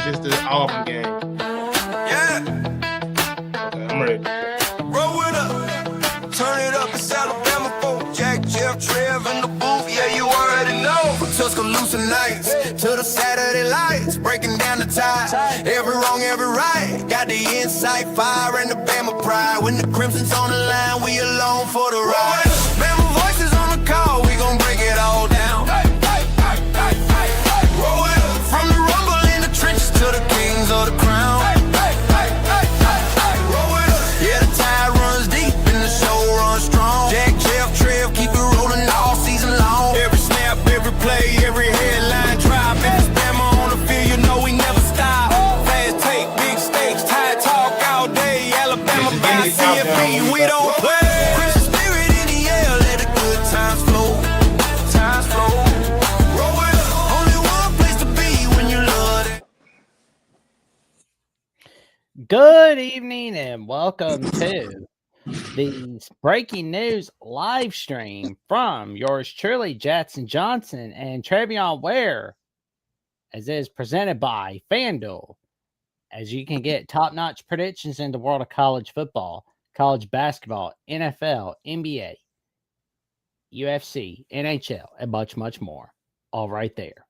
just the Auburn game. Yeah. Okay, I'm ready. Roll it up. Turn it up. It's Alabama folk. Jack, Jeff, Trev in the booth. Yeah, you already know. From Tuscaloosa nights to the Saturday lights. Breaking down the tide. Every wrong, every right. Got the insight, fire, and the Bama pride. When the Crimson's on the line, we alone for the ride. Bama voices on the call. We gon' break it all down. Roll it up. From the rumble in the trenches to the kings of the crown. Yeah, the tide runs deep and the show runs strong. Jack, Jeff, Trev, keep it rolling all season long. Every snap, every play, every headline drop. If it's Bama on the field, you know we never stop. Fast take, big stakes, tide talk all day. Alabama by CFP, we don't play. Christian spirit in the air, let the good times flow. Times flow. Roll it up. Only one place to be when you love it. Good evening and welcome to the breaking news live stream from yours truly, Jackson Johnson and Trevion Ware, as it is presented by FanDuel, as you can get top-notch predictions in the world of college football, college basketball, NFL, NBA, UFC, NHL, and much, much more, all right there.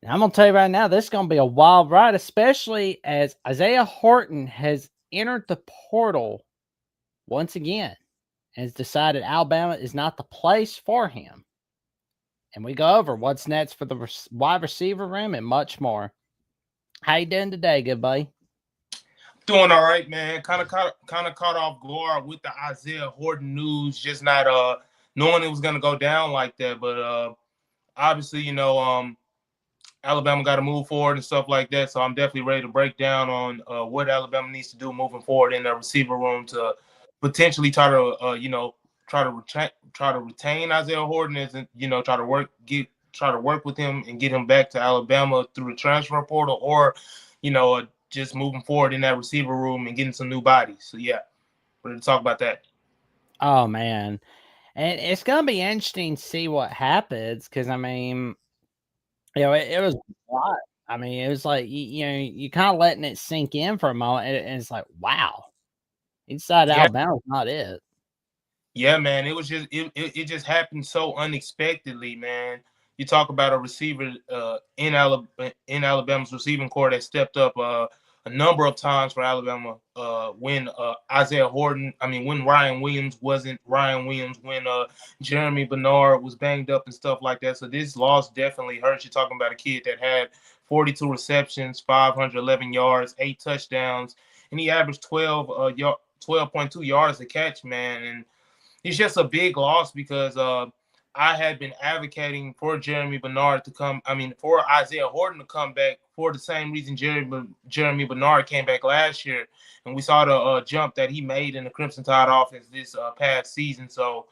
Now, I'm going to tell you right now, this is going to be a wild ride, especially as Isaiah Horton has entered the portal once again and has decided Alabama is not the place for him. And we go over what's next for the wide receiver room and much more. How you doing today, good buddy? Doing all right, man. Kind of caught off guard with the Isaiah Horton news. Just not knowing it was gonna go down like that. But obviously, you know, Alabama got to move forward and stuff like that. So I'm definitely ready to break down on what Alabama needs to do moving forward in the receiver room to potentially try to retain Isaiah Horton, and try to work with him and get him back to Alabama through the transfer portal, or just moving forward in that receiver room and getting some new bodies. So yeah, we're going to talk about that. Oh man, and it's gonna be interesting to see what happens because I mean, it was a lot. I mean, it was like you kind of letting it sink in for a moment, and it's like, wow, inside Alabama's not it. Yeah, man, it was just it just happened so unexpectedly, man. You talk about a receiver in Alabama's receiving corps that stepped up a number of times for Alabama when when Ryan Williams wasn't Ryan Williams, when Jeremy Bernard was banged up and stuff like that. So this loss definitely hurts. You're talking about a kid that had 42 receptions, 511 yards, 8 touchdowns, and he averaged 12.2 yards a catch, man. And it's just a big loss because I had been advocating for Jeremy Bernard for Isaiah Horton to come back for the same reason Jeremy Bernard came back last year. And we saw the jump that he made in the Crimson Tide offense this past season. So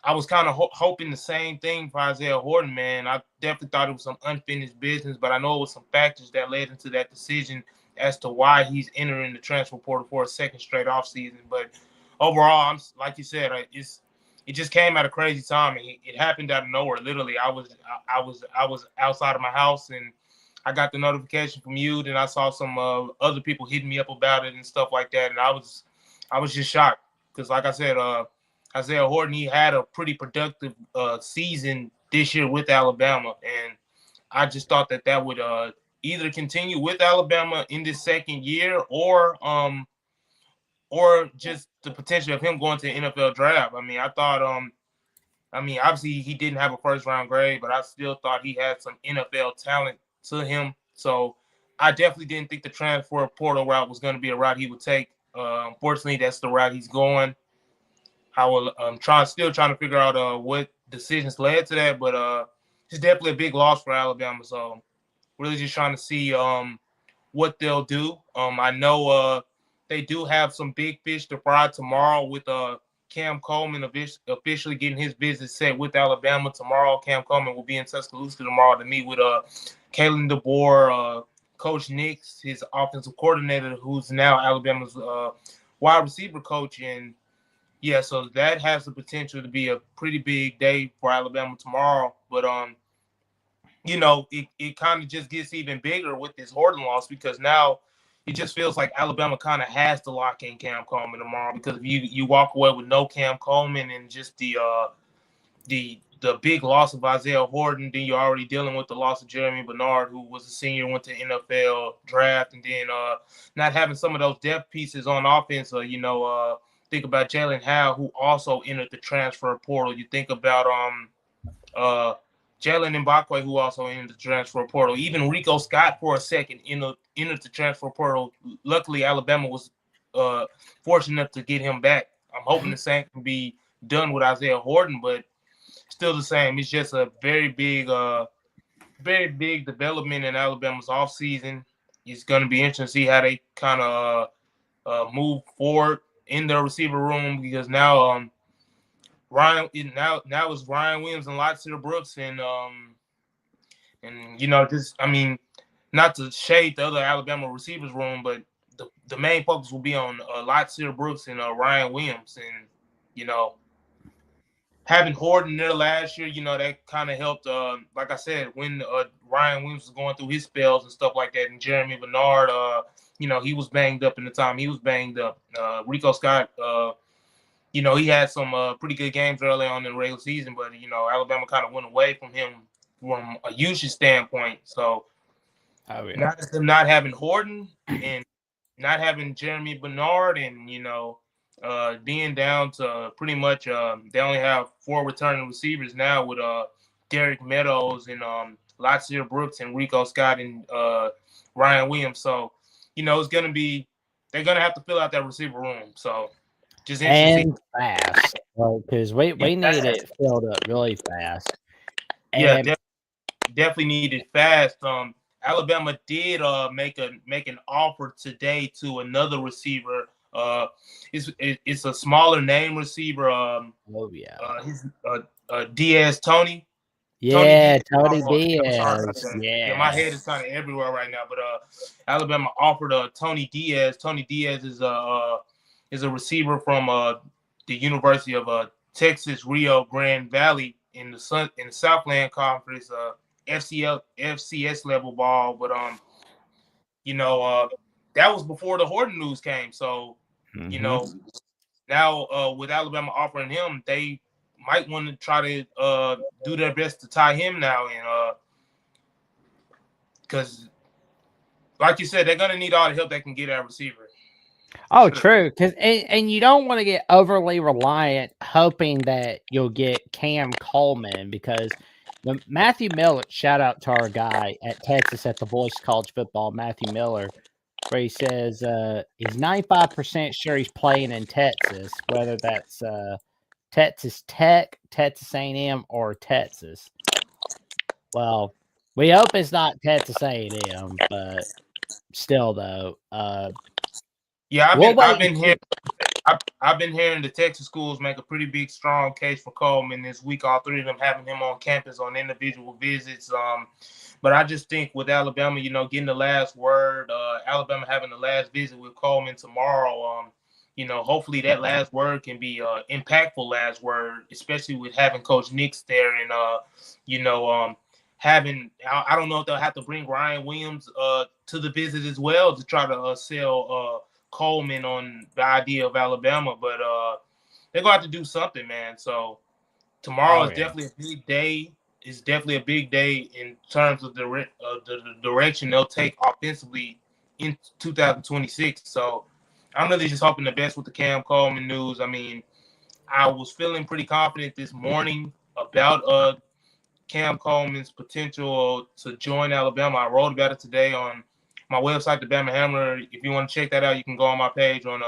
I was kind of hoping the same thing for Isaiah Horton, man. I definitely thought it was some unfinished business, but I know it was some factors that led into that decision as to why he's entering the transfer portal for a second straight offseason. But overall, I'm like you said, it just came at a crazy time. It happened out of nowhere. Literally, I was outside of my house and I got the notification from you. Then I saw some other people hitting me up about it and stuff like that, and I was just shocked because, like I said, Isaiah Horton, he had a pretty productive season this year with Alabama, and I just thought that would either continue with Alabama in this second year or just the potential of him going to the NFL draft. I mean, I thought, obviously he didn't have a first-round grade, but I still thought he had some NFL talent to him. So I definitely didn't think the transfer portal route was going to be a route he would take. Unfortunately, that's the route he's going. I'm still trying to figure out what decisions led to that, but it's definitely a big loss for Alabama. So really just trying to see what they'll do. I know they do have some big fish to fry tomorrow with Cam Coleman officially getting his business set with Alabama tomorrow. Cam Coleman will be in Tuscaloosa tomorrow to meet with Kalen DeBoer, Coach Nix, his offensive coordinator, who's now Alabama's wide receiver coach. And yeah, so that has the potential to be a pretty big day for Alabama tomorrow. But it kind of just gets even bigger with this Horton loss because now it just feels like Alabama kind of has to lock in Cam Coleman tomorrow because if you walk away with no Cam Coleman and just the big loss of Isaiah Horton, then you're already dealing with the loss of Jeremy Bernard, who was a senior, went to NFL draft, and then not having some of those depth pieces on offense. Think about Jalen Howe, who also entered the transfer portal. You think about Jalen Mbakwe, who also entered the transfer portal. Even Rico Scott for a second entered the transfer portal. Luckily, Alabama was fortunate enough to get him back. I'm hoping the same can be done with Isaiah Horton, but still the same. It's just a very big development in Alabama's offseason. It's going to be interesting to see how they kind of move forward in their receiver room because now now it's Ryan Williams and Lotzier Brooks and not to shade the other Alabama receivers room, but the main focus will be on Lotzier Brooks and Ryan Williams, and having Horton there last year, that kind of helped. Like I said, when Ryan Williams was going through his spells and stuff like that, and Jeremy Bernard, he was banged up in the time he was banged up. Rico Scott, he had some pretty good games early on in the regular season, but Alabama kind of went away from him from a usage standpoint. So, not having Horton and not having Jeremy Bernard, and being down to pretty much they only have 4 returning receivers now with Derek Meadows and Lotzier Brooks and Rico Scott and Ryan Williams. So, it's going to be – they're going to have to fill out that receiver room. So, just interesting. And fast. Because we need it filled up really fast. And definitely need it fast. Alabama did make an offer today to another receiver. It's a smaller name receiver. Diaz Tony. Tony Diaz. Yeah, my head is kind of everywhere right now. But Alabama offered Tony Diaz. Tony Diaz is a receiver from the University of Texas Rio Grande Valley in the Southland Conference, FCS level ball. But that was before the Horton news came. So. Now with Alabama offering him, they might want to try to do their best to tie him now, and because, like you said, they're gonna need all the help they can get at receiver. Oh, true. Because and you don't want to get overly reliant, hoping that you'll get Cam Coleman because Matthew Miller. Shout out to our guy at Texas at the Voice of College Football, Matthew Miller. Where he says he's 95% sure he's playing in Texas, whether that's Texas Tech, Texas A&M, or Texas. Well, we hope it's not Texas A&M, but still, though. I've been hearing the Texas schools make a pretty big, strong case for Coleman this week. All 3 of them having him on campus on individual visits. But I just think with Alabama, getting the last word, Alabama having the last visit with Coleman tomorrow, hopefully that last word can be impactful last word, especially with having Coach Nix there and, having – I don't know if they'll have to bring Ryan Williams to the visit as well to try to sell Coleman on the idea of Alabama. But they're going to have to do something, man. So tomorrow is definitely a big day. It's definitely a big day in terms of the direction they'll take offensively in 2026. So I'm really just hoping the best with the Cam Coleman news. I mean, I was feeling pretty confident this morning about Cam Coleman's potential to join Alabama. I wrote about it today on my website, the Bama Hammer. If you want to check that out, you can go on my page on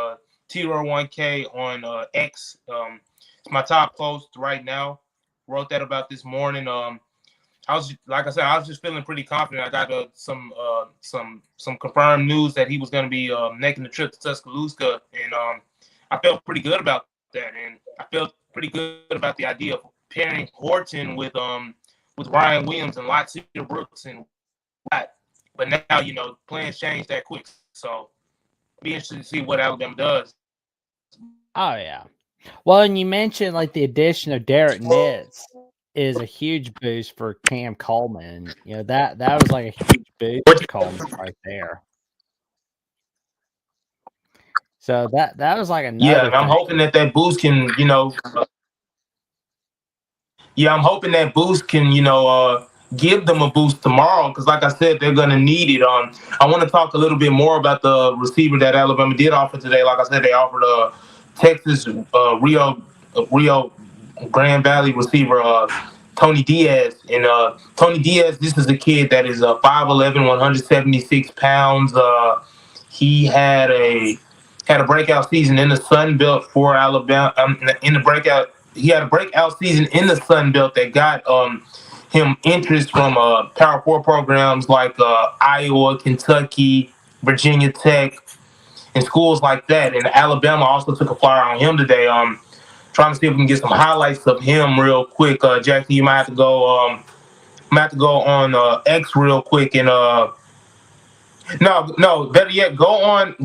T-R1K on X. It's my top post right now. Wrote that about this morning. I was just feeling pretty confident. I got some confirmed news that he was going to be making the trip to Tuscaloosa, and I felt pretty good about that. And I felt pretty good about the idea of pairing Horton with Ryan Williams and Lotzier Brooks and Watt. But now plans change that quick, so be interested to see what Alabama does. Oh yeah. Well, and you mentioned like the addition of Derek Nitz. is a huge boost for Cam Coleman. That was like a huge boost for Coleman right there. So that was like Yeah, another and I'm thing. hoping that boost can, yeah, I'm hoping that boost can, give them a boost tomorrow because, like I said, they're gonna need it. I want to talk a little bit more about the receiver that Alabama did offer today. Like I said, they offered a Texas Rio Grand Valley receiver, Tony Diaz, and Tony Diaz. This is a kid that is 5'11", 176 pounds. He had a breakout season in the Sun Belt for Alabama. In the breakout, he had a breakout season in the Sun Belt that got him interest from Power Four programs like Iowa, Kentucky, Virginia Tech, and schools like that. And Alabama also took a flyer on him today. Trying to see if we can get some highlights of him real quick. Jackson, you might have to go. Might have to go on X real quick and no, better yet, go on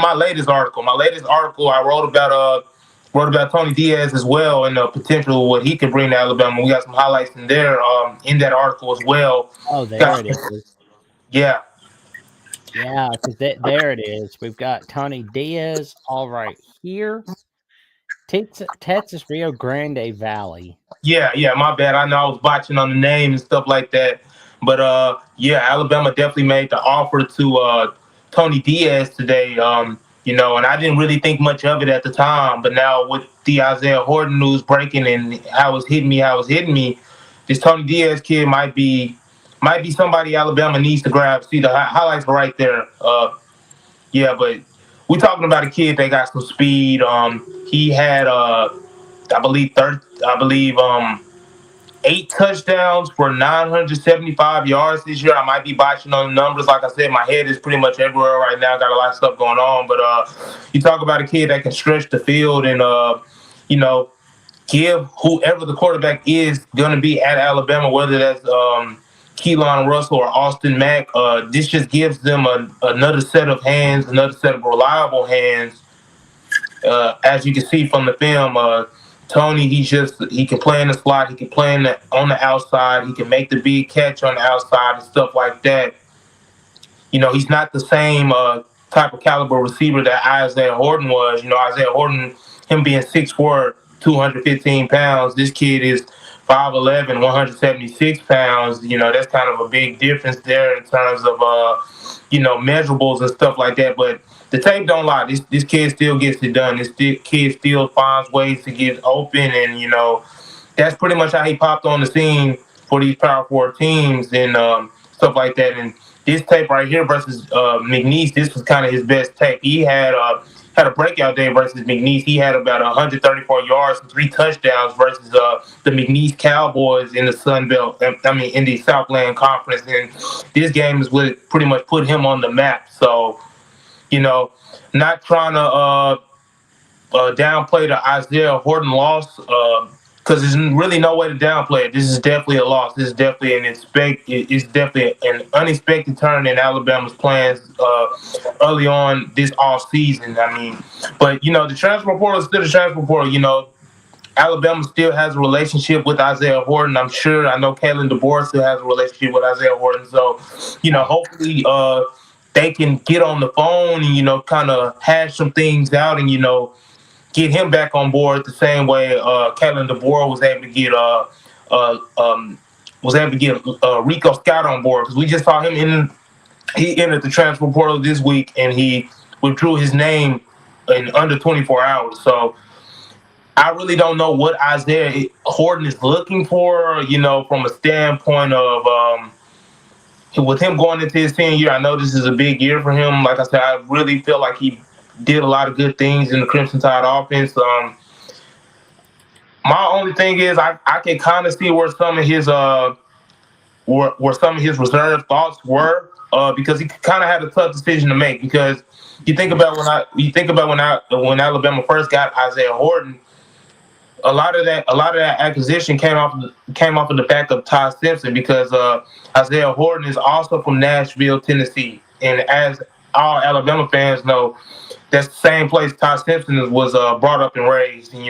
my latest article. My latest article I wrote about Tony Diaz as well and the potential what he could bring to Alabama. We got some highlights in there in that article as well. Oh, there it is. Yeah. Yeah, because there it is. We've got Tony Diaz all right here. Texas Rio Grande Valley. Yeah, my bad. I know I was botching on the name and stuff like that. But yeah, Alabama definitely made the offer to Tony Diaz today. And I didn't really think much of it at the time, but now with the Isaiah Horton news breaking and how it's hitting me, this Tony Diaz kid might be somebody Alabama needs to grab. See the highlights are right there. Yeah, but we're talking about a kid that got some speed. He had I believe 8 touchdowns for 975 yards this year. I might be botching on the numbers. Like I said, my head is pretty much everywhere right now. Got a lot of stuff going on. But you talk about a kid that can stretch the field and, give whoever the quarterback is going to be at Alabama, whether that's Keelan Russell or Austin Mack. This just gives them another set of hands, another set of reliable hands. As you can see from the film, Tony, he can play in the slot, he can play on the outside, he can make the big catch on the outside and stuff like that. He's not the same type of caliber receiver that Isaiah Horton was. Isaiah Horton, him being 6'4", 215 pounds, this kid is 5'11", 176 pounds. That's kind of a big difference there in terms of measurables and stuff like that. But the tape don't lie. This kid still gets it done. This kid still finds ways to get open, and that's pretty much how he popped on the scene for these Power Four teams and stuff like that. And this tape right here versus McNeese, this was kind of his best tape. He had a breakout day versus McNeese. He had about 134 yards and 3 touchdowns versus the McNeese Cowboys in the Sun Belt. In the Southland Conference. And this game is what pretty much put him on the map. So, not trying to downplay the Isaiah Horton loss because there's really no way to downplay it. This is definitely a loss. This is definitely it's definitely an unexpected turn in Alabama's plans early on this off season. But the transfer portal is still the transfer portal. Alabama still has a relationship with Isaiah Horton. I know Kalen DeBoer still has a relationship with Isaiah Horton. So, hopefully they can get on the phone and, kind of hash some things out and, get him back on board the same way Kalen DeBoer was able to get Rico Scott on board, because we just saw him he entered the transfer portal this week and he withdrew his name in under 24 hours. So I really don't know what Isaiah Horton is looking for, from a standpoint of with him going into his senior year. I know this is a big year for him. Like I said, I really feel like he did a lot of good things in the Crimson Tide offense. My only thing is I can kind of see where some of his reserve thoughts were, because he kind of had a tough decision to make. Because you think about when Alabama first got Isaiah Horton, a lot of that acquisition came off of the back of Ty Simpson, because Isaiah Horton is also from Nashville, Tennessee, and as all Alabama fans know, that's the same place Ty Simpson was brought up and raised. And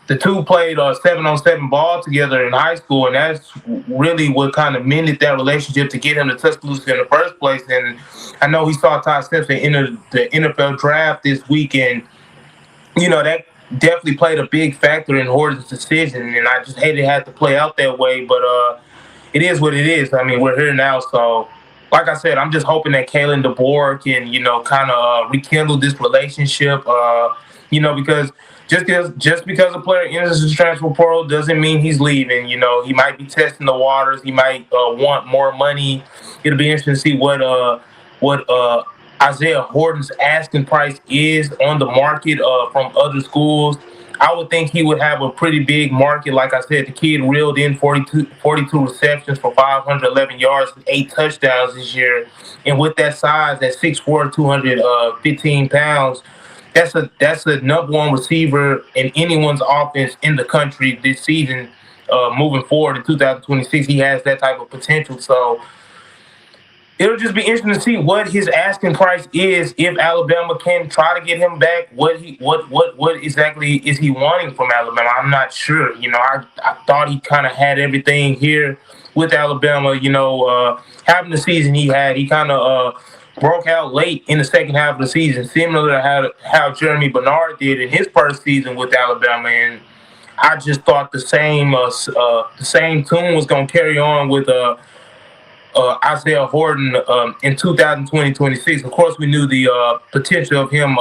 the two played 7-on-7 ball together in high school, and that's really what kind of mended that relationship to get him to Tuscaloosa in the first place. And I know he saw Todd Simpson enter the NFL draft this weekend. That definitely played a big factor in Horton's decision, and I just hated it had to play out that way. But it is what it is. I mean, we're here now, so like I said, I'm just hoping that Kalen DeBoer can, kind of rekindle this relationship. Because just because a player enters the transfer portal doesn't mean he's leaving. He might be testing the waters. He might want more money. It'll be interesting to see what Isaiah Horton's asking price is on the market from other schools. I would think he would have a pretty big market. Like I said, the kid reeled in 42 receptions for 511 yards, 8 touchdowns this year. And with that size, at 6'4", 215 pounds, that's a number one receiver in anyone's offense in the country this season. Moving forward in 2026, he has that type of potential. So it'll just be interesting to see what his asking price is if Alabama can try to get him back. What exactly is he wanting from Alabama? I'm not sure. I thought he kind of had everything here with Alabama. Having the season he had, he kind of broke out late in the second half of the season, similar to how Jeremy Bernard did in his first season with Alabama. And I just thought the same tune was going to carry on with Isaiah Horton in 2026. Of course, we knew the potential of him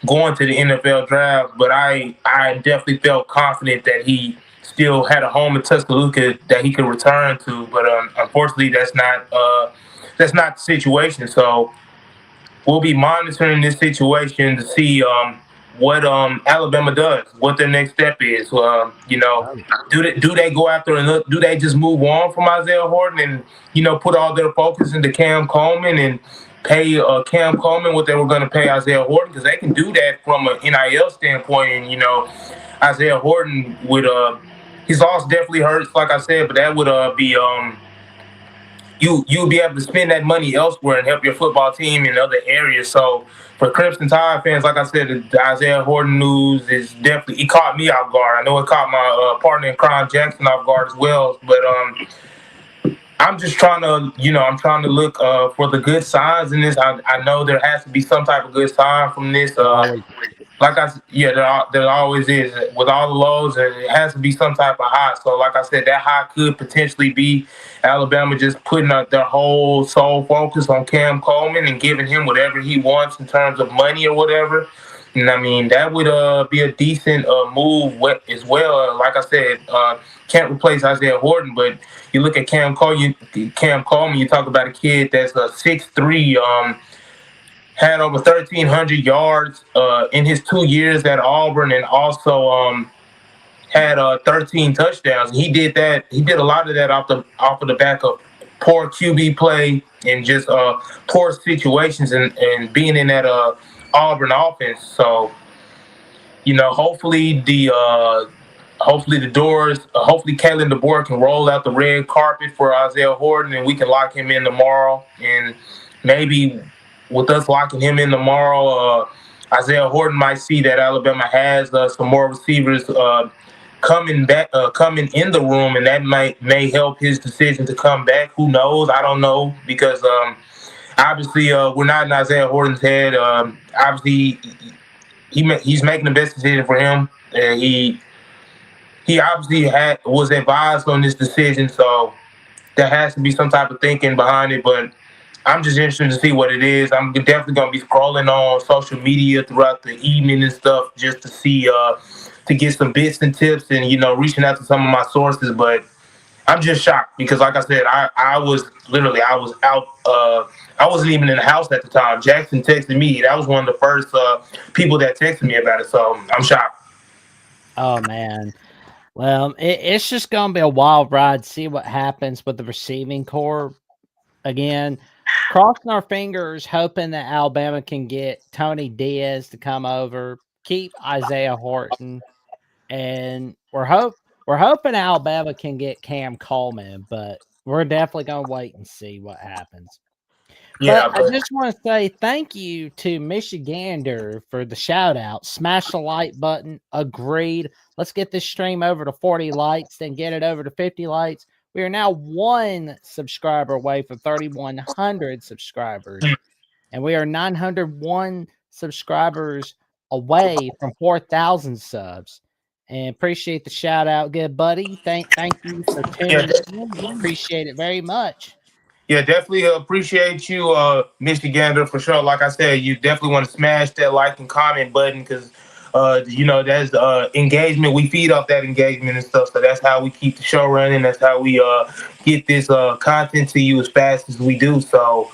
going to the NFL draft, but I definitely felt confident that he still had a home in Tuscaloosa that he could return to. But unfortunately, that's not the situation. So we'll be monitoring this situation to see what Alabama does, what their next step is. Do they go after and do they just move on from Isaiah Horton and put all their focus into Cam Coleman and pay Cam Coleman what they were going to pay Isaiah Horton, because they can do that from an NIL standpoint. And Isaiah Horton would his loss definitely hurts, like I said, but that would be you'll be able to spend that money elsewhere and help your football team in other areas. So for Crimson Tide fans, like I said, the Isaiah Horton news is definitely, it caught me off guard. I know it caught my partner in crime Jackson off guard as well. But I'm just trying to look for the good signs in this. I know there has to be some type of good sign from this. Like I said, yeah, there always is with all the lows, and it has to be some type of high. So, like I said, that high could potentially be Alabama just putting their whole sole focus on Cam Coleman and giving him whatever he wants in terms of money or whatever. And I mean, that would be a decent move as well. Like I said, can't replace Isaiah Horton, but you look at Cam Coleman, you talk about a kid that's a 6'3", had over 1,300 yards in his 2 years at Auburn, and also had 13 touchdowns. He did that. He did a lot of that off of the back of poor QB play and just poor situations and being in that Auburn offense. So, hopefully hopefully Kalen DeBoer can roll out the red carpet for Isaiah Horton and we can lock him in tomorrow. And maybe with us locking him in tomorrow, Isaiah Horton might see that Alabama has some more receivers coming in the room, and that may help his decision to come back. Who knows? I don't know, because obviously we're not in Isaiah Horton's head. Obviously, he's making the best decision for him, and he obviously was advised on this decision, so there has to be some type of thinking behind it. But I'm just interested to see what it is. I'm definitely going to be scrolling on social media throughout the evening and stuff just to see, to get some bits and tips and, reaching out to some of my sources. But I'm just shocked because, like I said, I was out. I wasn't even in the house at the time. Jackson texted me. That was one of the first people that texted me about it. So I'm shocked. Oh, man. Well, it's just going to be a wild ride. See what happens with the receiving core again. Crossing our fingers, hoping that Alabama can get Tony Diaz to come over, keep Isaiah Horton, and we're hoping Alabama can get Cam Coleman, but we're definitely gonna wait and see what happens. But Yeah, I but just want to say thank you to Michigander for the shout out. Smash the like button. Agreed. Let's get this stream over to 40 likes, then get it over to 50 likes. We are now one subscriber away from 3,100 subscribers, and we are 901 subscribers away from 4,000 subs. And appreciate the shout out, good buddy. Thank you for yeah, tuning in. Appreciate it very much. yeah, definitely appreciate you, Michigander, for sure. Like I said, you definitely want to smash that like and comment button because, that's engagement. We feed off that engagement and stuff. So that's how we keep the show running. That's how we get this content to you as fast as we do. So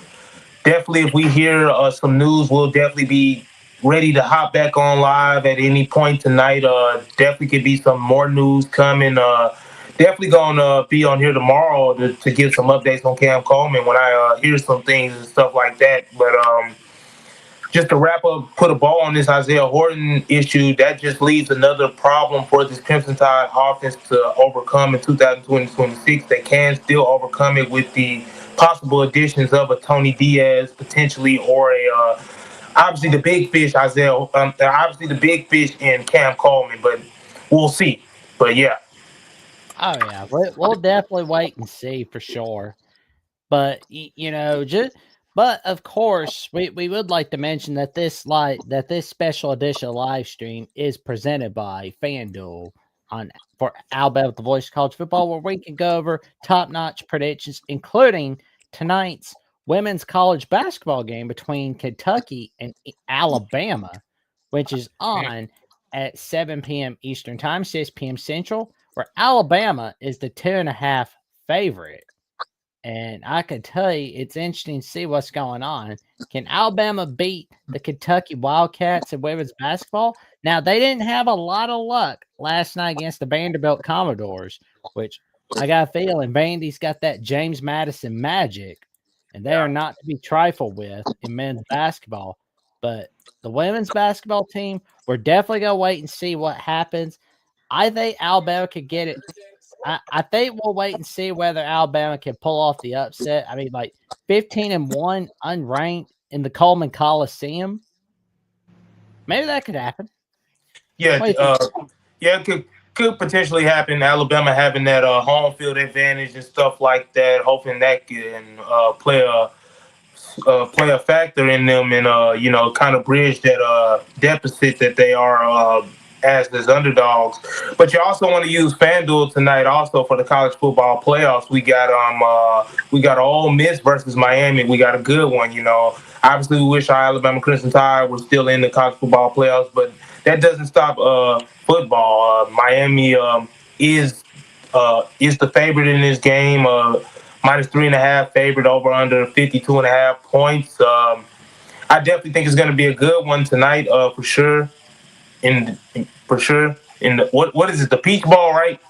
definitely, if we hear some news, we'll definitely be ready to hop back on live at any point tonight. Definitely could be some more news coming. Definitely gonna be on here tomorrow to give some updates on Cam Coleman when I hear some things and stuff like that. But just to wrap up, put a ball on this Isaiah Horton issue, that just leaves another problem for this Crimson Tide offense to overcome in 2020-26. They can still overcome it with the possible additions of a Tony Diaz potentially, or a obviously the big fish obviously the big fish in Cam Coleman, but we'll see. But yeah, Oh yeah, we'll definitely wait and see for sure. But just but of course, we would like to mention that this special edition live stream is presented by FanDuel on for Alabama the Voice of College Football, where we can go over top notch predictions, including tonight's women's college basketball game between Kentucky and Alabama, which is on at 7 p.m. Eastern Time, 6 p.m. Central, where Alabama is the 2.5 favorite. And I can tell you, it's interesting to see what's going on. Can Alabama beat the Kentucky Wildcats in women's basketball? Now, they didn't have a lot of luck last night against the Vanderbilt Commodores, which I got a feeling Vandy's got that James Madison magic, and they are not to be trifled with in men's basketball. But the women's basketball team, we're definitely going to wait and see what happens. I think Alabama could get it. I think we'll wait and see whether Alabama can pull off the upset. I mean, like 15-1 unranked in the Coleman Coliseum. Maybe that could happen. yeah, What do you think? yeah, it could potentially happen. Alabama having that home field advantage and stuff like that. Hoping that can play a factor in them and kind of bridge that deficit that they are as underdogs. But you also want to use FanDuel tonight also for the college football playoffs. We got Ole Miss versus Miami. We got a good one. Obviously we wish our Alabama Crimson Tide was still in the college football playoffs, but that doesn't stop football. Miami is the favorite in this game. -3.5 favorite over under 52.5 points. I definitely think it's going to be a good one tonight, for sure. For sure. In what is it? The Peach Ball, right?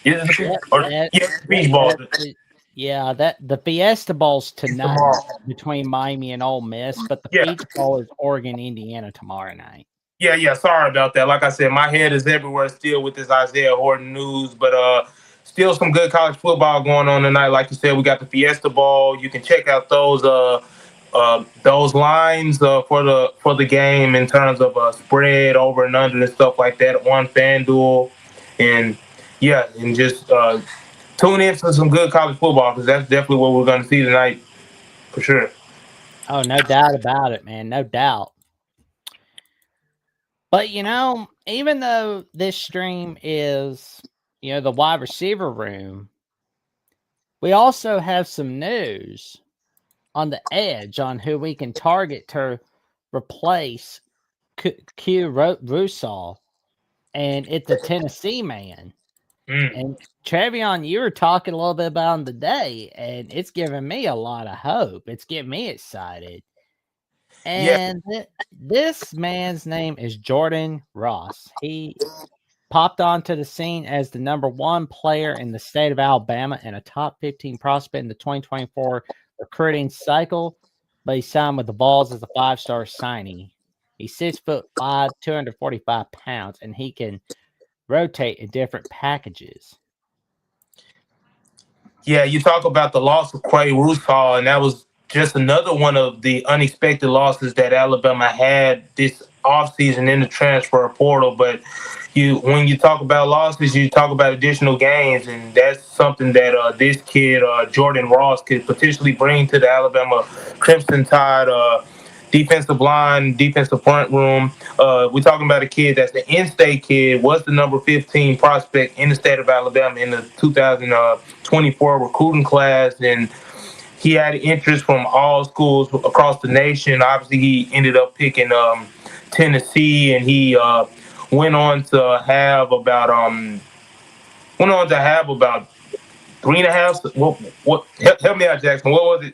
Is it the Peach? The Peach Ball. That the Fiesta Bowl's tonight Tomorrow. between Miami and Ole Miss, but the Yeah. Peach Bowl is Oregon, Indiana tomorrow night. Yeah. Sorry about that. Like I said, my head is everywhere still with this Isaiah Horton news, but still some good college football going on tonight. Like you said, we got the Fiesta Bowl. You can check out those lines for the game in terms of spread over and under and stuff like that on FanDuel, and just tune in for some good college football because that's definitely what we're going to see tonight for sure. Oh, no doubt about it, man. No doubt. But even though this stream is, the wide receiver room, we also have some news on the edge on who we can target to replace Q Rusall, and it's a Tennessee man. And Trevion, you were talking a little bit about him today, and it's giving me a lot of hope. It's getting me excited. And this man's name is Jordan Ross. He popped onto the scene as the number 1 player in the state of Alabama and a top 15 prospect in the 2024 recruiting cycle, but he signed with the Vols as a 5-star signing. He's 6'5", 245 pounds, and he can rotate in different packages. Yeah, you talk about the loss of Quay Rusall, and that was just another one of the unexpected losses that Alabama had this offseason in the transfer portal. But when you talk about losses, you talk about additional gains, and that's something that this kid Jordan Ross could potentially bring to the Alabama Crimson Tide. Defensive line, defensive front room. We're talking about a kid that's the in-state kid, was the number 15 prospect in the state of Alabama in the 2024 recruiting class, and he had interest from all schools across the nation. Obviously, he ended up picking Tennessee, and he went on to have about three and a half. What? Help me out, Jackson. What was it?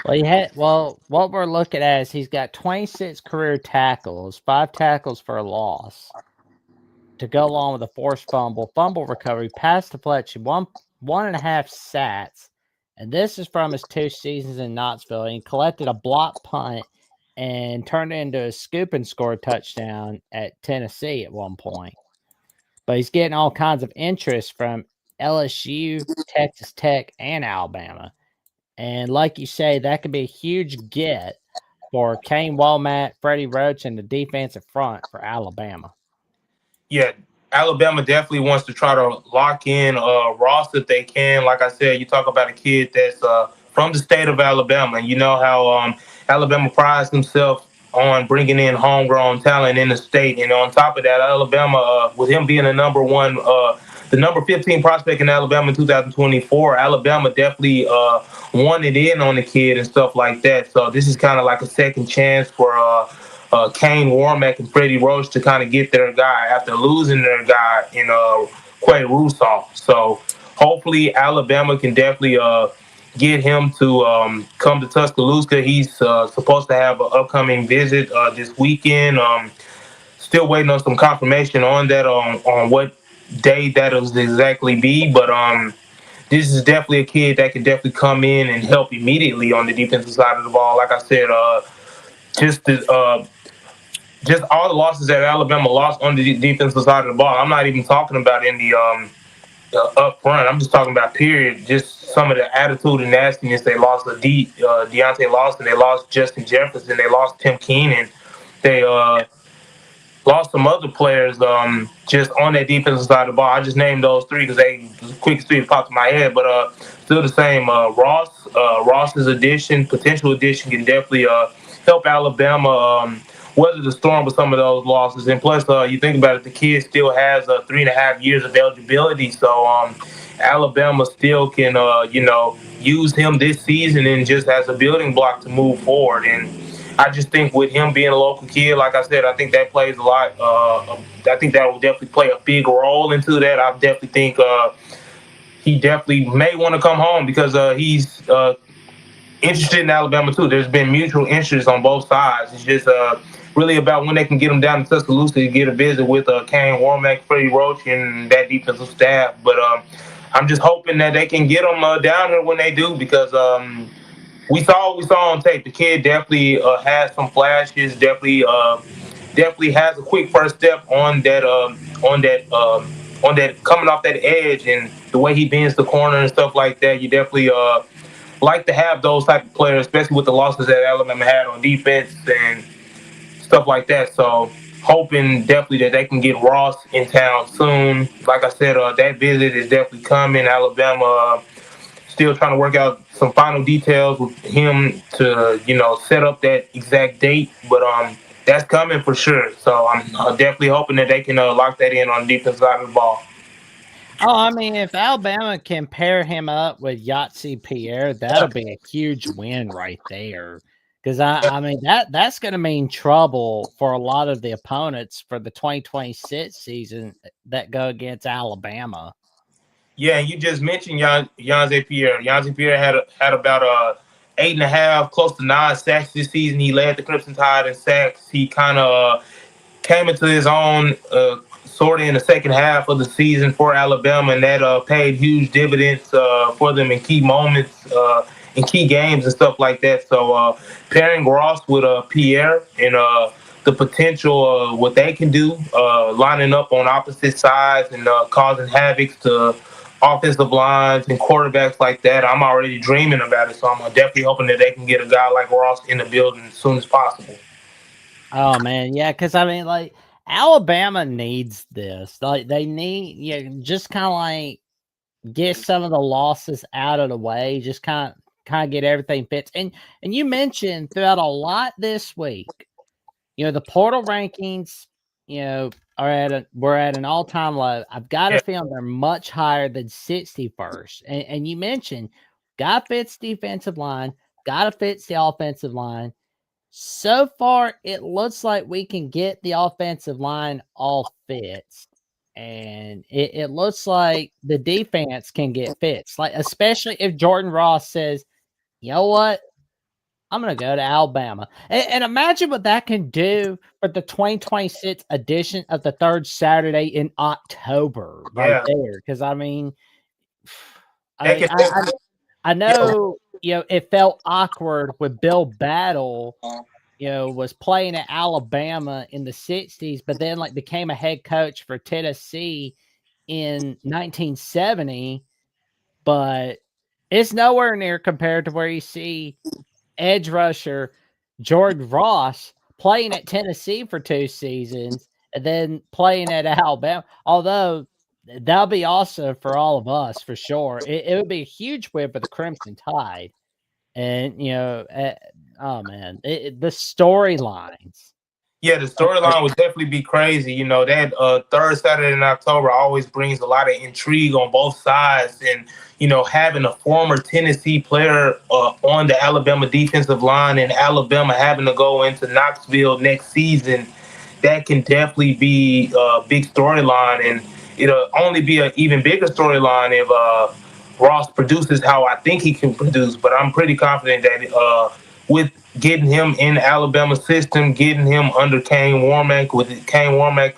What we're looking at is he's got 26 career tackles, 5 tackles for a loss, to go along with a forced fumble recovery, pass deflection, one and a half sacks, and this is from his 2 seasons in Knoxville. And he collected a block punt and turned it into a scoop and score touchdown at Tennessee at one point. But he's getting all kinds of interest from LSU, Texas Tech, and Alabama. And like you say, that could be a huge get for Kane Womack, Freddie Roach, and the defensive front for Alabama. Yeah, Alabama definitely wants to try to lock in Ross if they can. Like I said, you talk about a kid that's from the state of Alabama, and you know how Alabama prides himself on bringing in homegrown talent in the state. And on top of that, Alabama, with him being the number 15 prospect in Alabama in 2024, Alabama definitely wanted in on the kid and stuff like that. So this is kind of like a second chance for Kane Womack and Freddie Roach to kind of get their guy after losing their guy in Quay Russaw. So hopefully Alabama can definitely get him to come to Tuscaloosa. He's supposed to have an upcoming visit this weekend. Still waiting on some confirmation on that on what day that'll exactly be, but this is definitely a kid that can definitely come in and help immediately on the defensive side of the ball. Like I said, just all the losses that Alabama lost on the defensive side of the ball. I'm not even talking about in the up front. I'm just talking about period. Just some of the attitude and nastiness. They lost Deontay Lawson. They lost Justin Jefferson. They lost Tim Keenan. They lost some other players just on that defensive side of the ball. I just named those 3 because they the quickest 3 that popped in my head. But still the same. Ross's potential addition can definitely help Alabama weather the storm with some of those losses. And plus, you think about it, the kid still has 3.5 years of eligibility. So Alabama still can, use him this season and just as a building block to move forward. And I just think with him being a local kid, like I said, I think that plays a lot. I think that will definitely play a big role into that. I definitely think he definitely may want to come home because he's interested in Alabama too. There's been mutual interest on both sides. It's just really about when they can get him down to Tuscaloosa to get a visit with Kane Womack, Freddie Roach, and that defensive staff. But I'm just hoping that they can get him down here when they do because we saw on tape. The kid definitely has some flashes. Definitely has a quick first step on that coming off that edge and the way he bends the corner and stuff like that. You definitely like to have those type of players, especially with the losses that Alabama had on defense and stuff like that. So hoping definitely that they can get Ross in town soon. Like I said, that visit is definitely coming. Alabama still trying to work out some final details with him to, set up that exact date. But that's coming for sure. So I'm definitely hoping that they can lock that in on the defensive side of the ball. Oh, I mean, if Alabama can pair him up with Yahtzee Pierre, that'll be a huge win right there. Because I mean that's going to mean trouble for a lot of the opponents for the 2026 season that go against Alabama. Yeah, you just mentioned Yahtzee Pierre. Yahtzee Pierre had about 8.5, close to 9 sacks this season. He led the Crimson Tide in sacks. He kind of came into his own sort of in the second half of the season for Alabama, and that paid huge dividends for them in key moments, in key games and stuff like that. So pairing Ross with Pierre and the potential what they can do, lining up on opposite sides and causing havoc to offensive lines and quarterbacks like that, I'm already dreaming about it. So I'm definitely hoping that they can get a guy like Ross in the building as soon as possible. Oh man, yeah, because I mean, like Alabama needs this. Like they need, just kind of like get some of the losses out of the way. Just kind of get everything fixed. And you mentioned throughout a lot this week, the portal rankings, are we're at an all time low. I've got a Yeah, feeling they're much higher than 61st. And you mentioned got fits defensive line, got to fix the offensive line. So far, it looks like we can get the offensive line all fixed. And it looks like the defense can get fixed. Like, especially if Jordan Ross says, you know what? I'm going to go to Alabama. And imagine what that can do for the 2026 edition of the third Saturday in October, right yeah, there. Because, I mean, I that mean, can. I Yeah, know, it felt awkward with Bill Battle, was playing at Alabama in the 60s, but then like became a head coach for Tennessee in 1970. But it's nowhere near compared to where you see edge rusher Jordan Ross playing at Tennessee for 2 seasons and then playing at Alabama. Although that'll be awesome for all of us for sure. It would be a huge win for the Crimson Tide. And oh man, the storylines. Yeah, the storyline would definitely be crazy. That third Saturday in October always brings a lot of intrigue on both sides. And, having a former Tennessee player on the Alabama defensive line and Alabama having to go into Knoxville next season, that can definitely be a big storyline. And it'll only be an even bigger storyline if Ross produces how I think he can produce. But I'm pretty confident that with getting him in Alabama's system, getting him under Kane Warmack, with Kane Warmack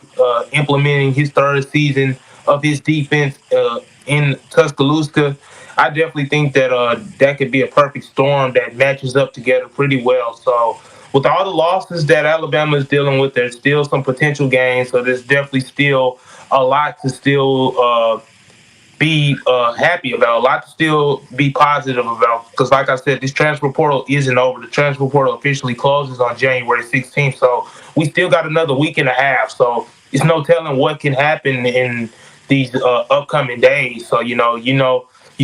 implementing his third season of his defense in Tuscaloosa, I definitely think that that could be a perfect storm that matches up together pretty well. So, with all the losses that Alabama is dealing with, there's still some potential gains. So, there's definitely still a lot to still be happy about, a lot to still be positive about. Because, like I said, this transfer portal isn't over. The transfer portal officially closes on January 16th. So we still got another week and a half. So it's no telling what can happen in these upcoming days. So you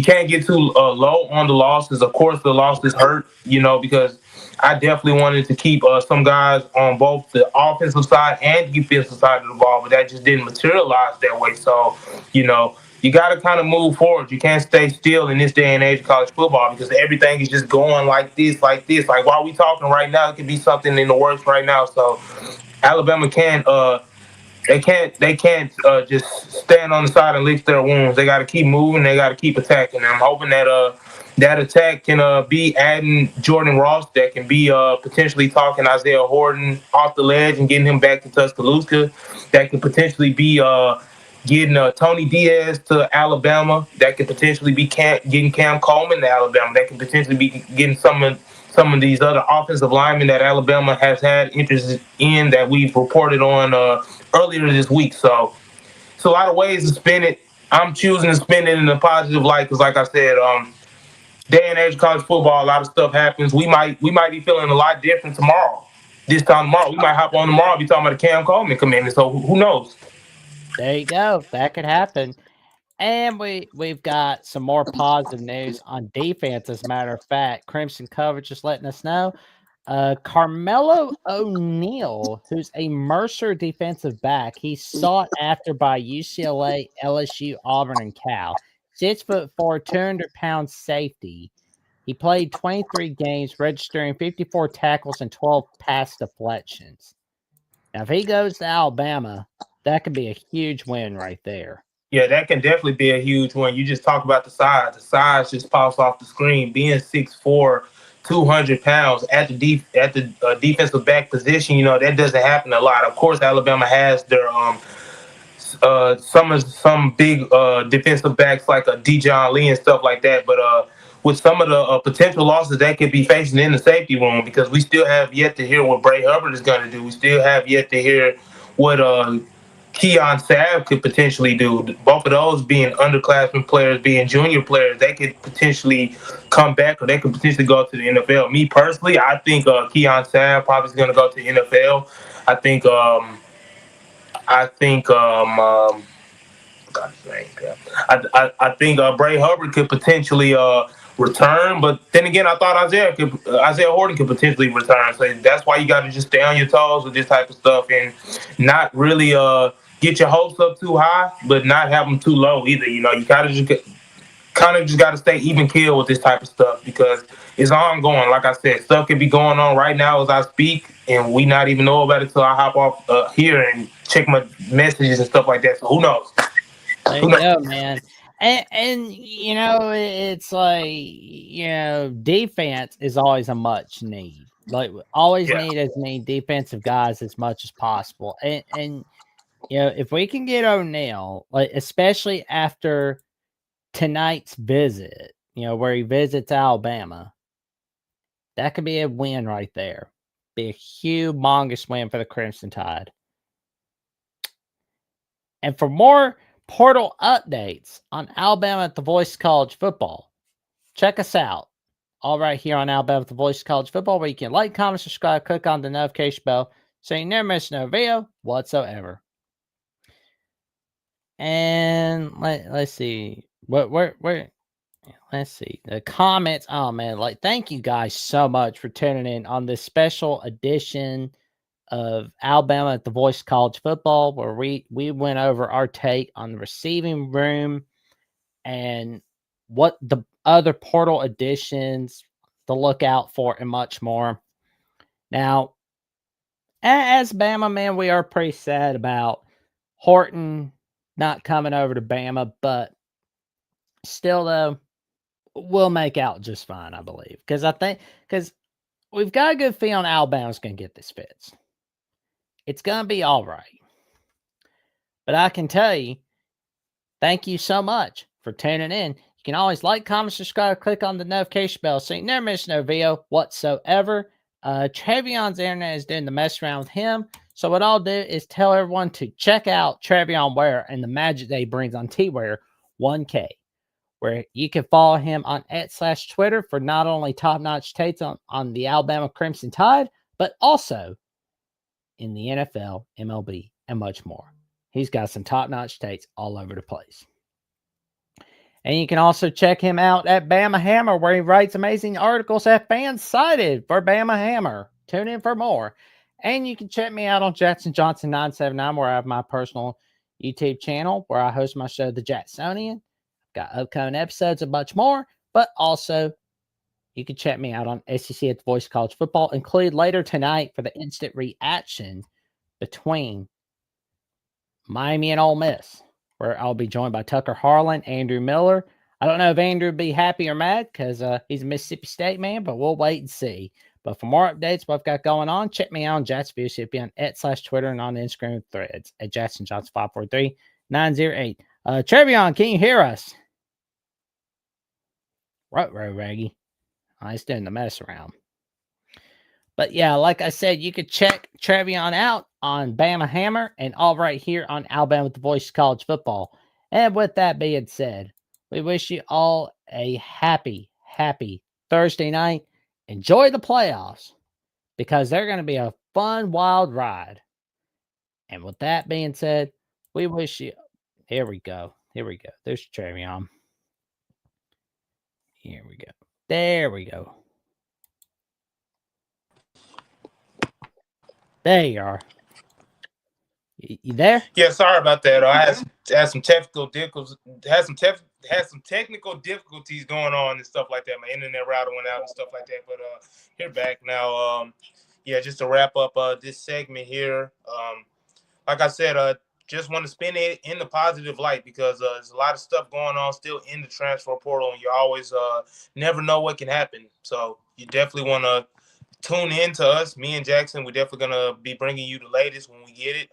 can't get too low on the losses. Of course, the losses hurt. Because I definitely wanted to keep some guys on both the offensive side and defensive side of the ball, but that just didn't materialize that way. So, you got to kind of move forward. You can't stay still in this day and age of college football because everything is just going like this, like this. Like while we talking right now, it could be something in the works right now. So Alabama can't they can't just stand on the side and lick their wounds. They got to keep moving. They got to keep attacking. And I'm hoping that that attack can be adding Jordan Ross, that can be potentially talking Isaiah Horton off the ledge and getting him back to Tuscaloosa. That could potentially be getting Tony Diaz to Alabama. That could potentially be getting Cam Coleman to Alabama. That could potentially be getting some of these other offensive linemen that Alabama has had interest in that we've reported on earlier this week. So it's a lot of ways to spin it. I'm choosing to spin it in a positive light because, like I said, day and age of college football, a lot of stuff happens. We might be feeling a lot different tomorrow. This time tomorrow, we might hop on tomorrow and be talking about the Cam Coleman commitment. So who knows? There you go. That could happen. And we've got some more positive news on defense. As a matter of fact, Crimson Coverage just letting us know. Carmelo O'Neal, who's a Mercer defensive back, he's sought after by UCLA, LSU, Auburn, and Cal. 6'4", 200-pound safety. He played 23 games, registering 54 tackles and 12 pass deflections. Now, if he goes to Alabama, that could be a huge win right there. Yeah, that can definitely be a huge one. You just talk about the size. The size just pops off the screen. Being 6'4", 200 pounds at the defensive back position, that doesn't happen a lot. Of course, Alabama has their some big defensive backs like a Dijon Lee and stuff like that. But with some of the potential losses that could be facing in the safety room, because we still have yet to hear what Bray Hubbard is going to do. We still have yet to hear what Keon Sabb could potentially do. Both of those being underclassmen players, being junior players, they could potentially come back or they could potentially go to the NFL. Me personally, I think Keon Sabb probably is going to go to the NFL. I think I think God, I think Bray Hubbard could potentially return, but then again, I thought Isaiah Horton could potentially return. So that's why you got to just stay on your toes with this type of stuff and not really get your hopes up too high, but not have them too low either. You know, you kind of just got to stay even keel with this type of stuff because it's ongoing. Like I said, stuff could be going on right now as I speak, and we not even know about it till I hop off here and check my messages and stuff like that. So who knows? There you go, man. And you know, it's like, you know, defense is always a much need. Like always Yeah. need defensive guys as much as possible. And you know, if we can get O'Neal, like especially after tonight's visit, you know, where he visits Alabama, that could be a win right there. Be a humongous win for the Crimson Tide. And for more portal updates on Alabama at the Voice College Football, check us out. All right here on Alabama at the Voice College Football, where you can like, comment, subscribe, click on the notification bell so you never miss no video whatsoever. And let's see. Where let's see. The comments. Oh man, like thank you guys so much for tuning in on this special edition of Alabama at the Voice College Football, where we went over our take on the receiving room and what the other portal additions to look out for and much more. Now, as Bama man, we are pretty sad about Horton not coming over to Bama, but still though, we'll make out just fine, I believe. Because we've got a good feeling Alabama's going to get this fixed. It's going to be all right. But I can tell you, thank you so much for tuning in. You can always like, comment, subscribe, click on the notification bell so you never miss no video whatsoever. Trevion's internet is doing the mess around with him. So what I'll do is tell everyone to check out Trevion Ware and the magic that he brings on T-Ware 1K, where you can follow him on @/Twitter for not only top-notch takes on the Alabama Crimson Tide, but also in the NFL, MLB, and much more. He's got some top-notch takes all over the place. And you can also check him out at Bama Hammer, where he writes amazing articles at Fansided for Bama Hammer. Tune in for more. And you can check me out on Jackson Johnson 979, where I have my personal YouTube channel, where I host my show, The Jacksonian. Got upcoming episodes and much more. But also, you can check me out on SEC at the Voice College Football, included later tonight for the instant reaction between Miami and Ole Miss, where I'll be joined by Tucker Harlan, Andrew Miller. I don't know if Andrew would be happy or mad because he's a Mississippi State man, but we'll wait and see. But for more updates, what I've got going on, check me out on Jacksonville CP on @/Twitter and on Instagram threads at Jackson Johnson 543-908. Trevion, can you hear us? Right, Raggy. I was doing the mess around. But yeah, like I said, you could check Trevion out on Bama Hammer and all right here on Alabama with the Voice College Football. And with that being said, we wish you all a happy Thursday night. Enjoy the playoffs because they're going to be a fun, wild ride. And with that being said, we wish you. Here we go. There's Trevion. Here we go. There we go. There you are. You there? Yeah, sorry about that. I had some technical difficulties. Had some technical difficulties going on and stuff like that. My internet router went out and stuff like that. But here back now. Yeah, just to wrap up this segment here. Like I said, just want to spin it in the positive light because there's a lot of stuff going on still in the transfer portal, and you always never know what can happen. So you definitely want to tune in to us, me and Jackson. We're definitely gonna be bringing you the latest when we get it.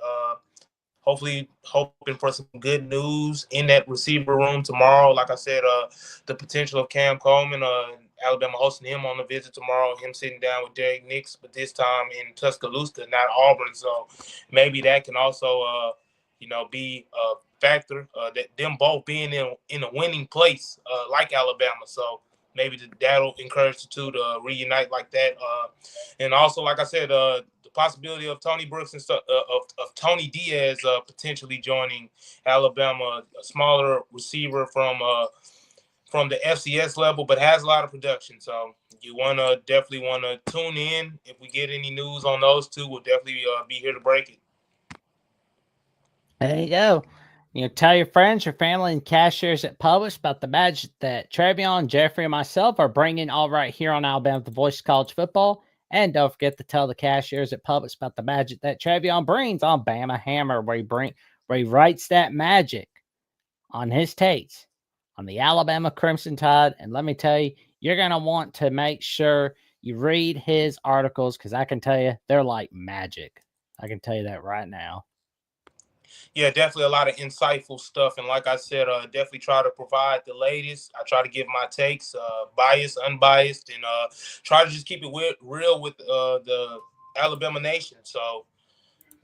Hopefully, hoping for some good news in that receiver room tomorrow. Like I said, the potential of Cam Coleman, Alabama hosting him on the visit tomorrow, him sitting down with Derek Nix, but this time in Tuscaloosa, not Auburn. So maybe that can also, be a factor. That them both being in a winning place, like Alabama. So maybe that'll encourage the two to reunite like that. And also, like I said, the possibility of Tony Brooks and stuff, of Tony Diaz potentially joining Alabama, a smaller receiver from the FCS level, but has a lot of production. So you definitely want to tune in. If we get any news on those two, we'll definitely be here to break it. There you go. Tell your friends, your family, and cashiers at Publix about the magic that Travion, Jeffrey, and myself are bringing all right here on Alabama, the voice of college football. And don't forget to tell the cashiers at Publix about the magic that Travion brings on Bama Hammer, where he writes that magic on his takes on the Alabama Crimson Tide. And let me tell you, you're going to want to make sure you read his articles, because I can tell you, they're like magic. I can tell you that right now. Yeah, definitely a lot of insightful stuff. And like I said, definitely try to provide the latest. I try to give my takes, biased, unbiased, and try to just keep it real with the Alabama nation. So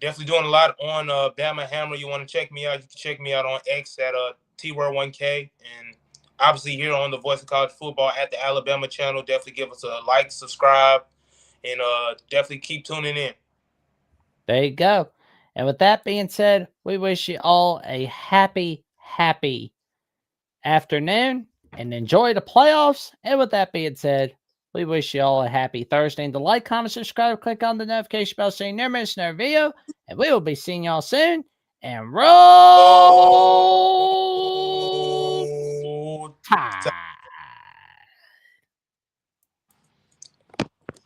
definitely doing a lot on Bama Hammer. You want to check me out, you can check me out on X at TWord1K. And obviously here on the Voice of College Football at the Alabama channel. Definitely give us a like, subscribe, and definitely keep tuning in. There you go. And with that being said, we wish you all a happy afternoon and enjoy the playoffs. And with that being said, we wish you all a happy Thursday. And to like, comment, subscribe, click on the notification bell so you never miss another video. And we will be seeing y'all soon. And roll!